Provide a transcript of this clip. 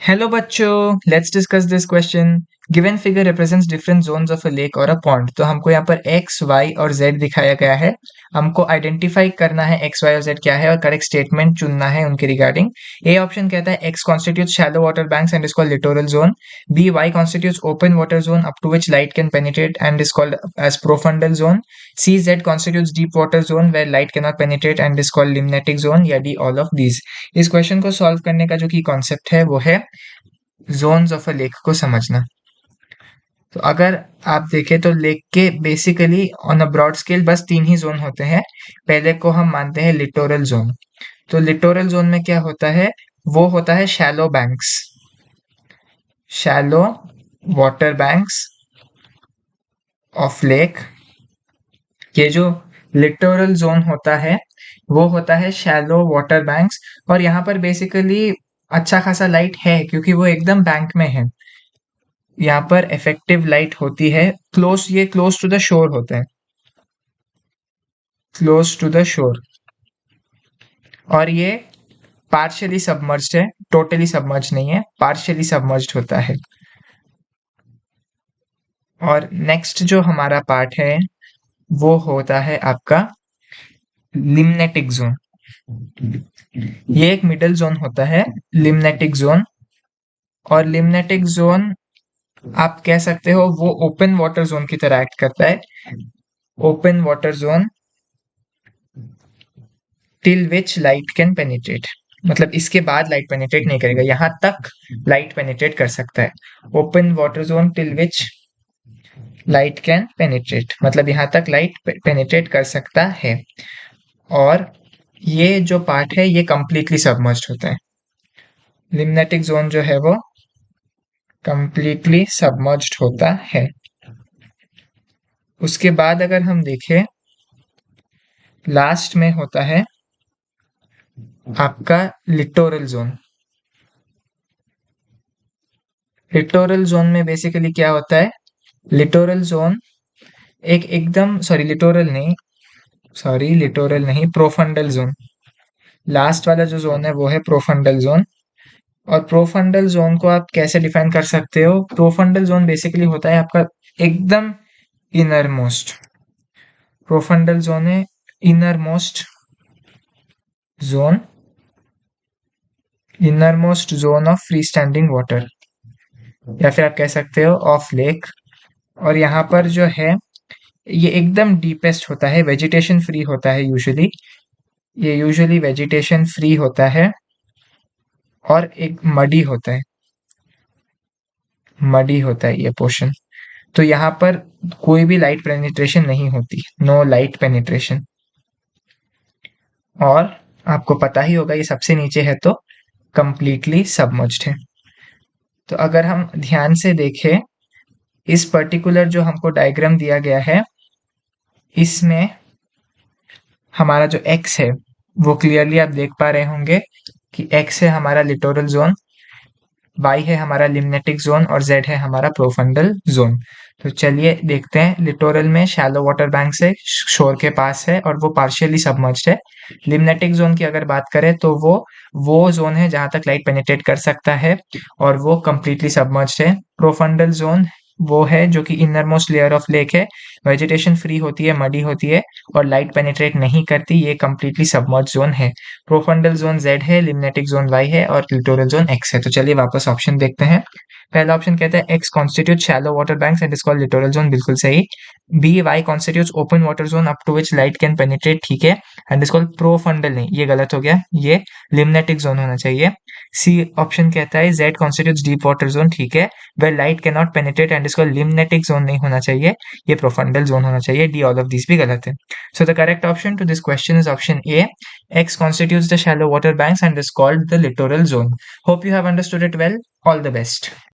Hello बच्चों, let's discuss this question. Given figure represents different zones of a lake or a pond. तो हमको यहाँ पर x, y और z दिखाया गया है. हमको आइडेंटिफाई करना है x, y और z क्या है और करेक्ट स्टेटमेंट चुनना है उनके रिगार्डिंग. ए ऑप्शन कहता है x constitutes shallow water banks and is called littoral zone. B, y constitutes open water zone up to which light can penetrate and is called as profundal zone. C, z constitutes deep water zone where light cannot penetrate and is called limnatic zone. या D, all of these. इस question को solve करने का जो की concept है वो है जोन्स ऑफ अ लेक को समझना. तो अगर आप देखें तो लेक के basically on a broad scale बस 3 ही जोन होते हैं. पहले को हम मानते हैं लिटोरल जोन. तो लिटोरल जोन में क्या होता है, वो होता है shallow banks, shallow water banks of lake. ये जो लिटोरल जोन होता है वो होता है शैलो वाटर बैंक्स. और यहाँ पर बेसिकली अच्छा खासा लाइट है क्योंकि वो एकदम बैंक में है. यहाँ पर इफेक्टिव लाइट होती है क्लोज, ये क्लोज टू द शोर होता है, क्लोज टू द शोर. और ये पार्शियली सबमर्ज्ड है, टोटली सबमर्ज्ड नहीं है, पार्शियली सबमर्ज्ड होता है. और नेक्स्ट जो हमारा पार्ट है वो होता है आपका लिम्नेटिक जोन. ये एक मिडल जोन होता है लिम्नेटिक जोन. और लिम्नेटिक जोन आप कह सकते हो वो ओपन वाटर जोन की तरह एक्ट करता है. Open water zone till which light can penetrate, मतलब इसके बाद लाइट पेनिट्रेट नहीं करेगा, यहां तक लाइट पेनिट्रेट कर सकता है. Open water zone till which light can penetrate, मतलब यहां तक लाइट पेनिट्रेट कर सकता है. और ये जो पार्ट है ये कंप्लीटली सबमर्ज्ड होता है. लिम्नेटिक जोन जो है वो कंप्लीटली सबमर्ज्ड होता है. उसके बाद अगर हम देखें लास्ट में होता है आपका लिटोरल जोन. लिटोरल जोन में बेसिकली क्या होता है, लिटोरल जोन एक एकदम लिटोरल नहीं, प्रोफंडल जोन. लास्ट वाला जो जोन है वो है प्रोफंडल जोन. और प्रोफंडल जोन को आप कैसे डिफाइन कर सकते हो, प्रोफंडल जोन बेसिकली होता है आपका एकदम इनर मोस्ट. प्रोफंडल जोन है inner most zone, inner most zone of free standing water, या फिर आप कह सकते हो ऑफ लेक. और यहाँ पर जो है ये एकदम डीपेस्ट होता है, वेजिटेशन फ्री होता है यूजुअली. ये यूजुअली वेजिटेशन फ्री होता है और एक मडी होता है, मडी होता है ये पोर्शन. तो यहाँ पर कोई भी लाइट पेनिट्रेशन नहीं होती, नो लाइट पेनिट्रेशन. और आपको पता ही होगा ये सबसे नीचे है तो कंप्लीटली सबमर्ज्ड है. तो अगर हम ध्यान से देखें इस पर्टिकुलर जो हमको डायग्राम दिया गया है, इसमें हमारा जो x है वो क्लियरली आप देख पा रहे होंगे कि x है हमारा लिटोरल जोन, y है हमारा लिम्नेटिक जोन और z है हमारा प्रोफंडल जोन. तो चलिए देखते हैं. लिटोरल में शैलो वाटर बैंक से शोर के पास है और वो पार्शियली सबमर्ज्ड है. लिम्नेटिक जोन की अगर बात करें तो वो जोन है जहां तक लाइट पेनिट्रेट कर सकता है और वो कंप्लीटली सबमर्ज्ड है. प्रोफंडल जोन वो है जो कि inner most layer of lake है, वेजिटेशन फ्री होती है, मडी होती है और लाइट पेनिट्रेट नहीं करती, ये कंप्लीटली सबमर्ज जोन है. प्रोफंडल जोन Z है, लिम्नेटिक जोन Y है और लिटोरल जोन X है. तो चलिए वापस ऑप्शन देखते हैं. पहला ऑप्शन कहता है X constitute shallow water banks and is called littoral zone, बिल्कुल सही. B, Y constitutes open water zone up to which light can penetrate, ठीक है, एंड इज कॉल्ड प्रोफंडल, नहीं ये गलत हो गया, ये लिम्नेटिक जोन होना चाहिए. C ऑप्शन कहता है Z constitutes deep water zone, ठीक है, where light cannot penetrate and इसको लिम्नेटिक जोन नहीं होना चाहिए, ये प्रोफंडल जोन होना चाहिए. डी ऑल ऑफ दिस भी गलत है. So the correct option to this question is option A. X constitutes the shallow water banks and is called the littoral zone. Hope you have understood it well. All the best.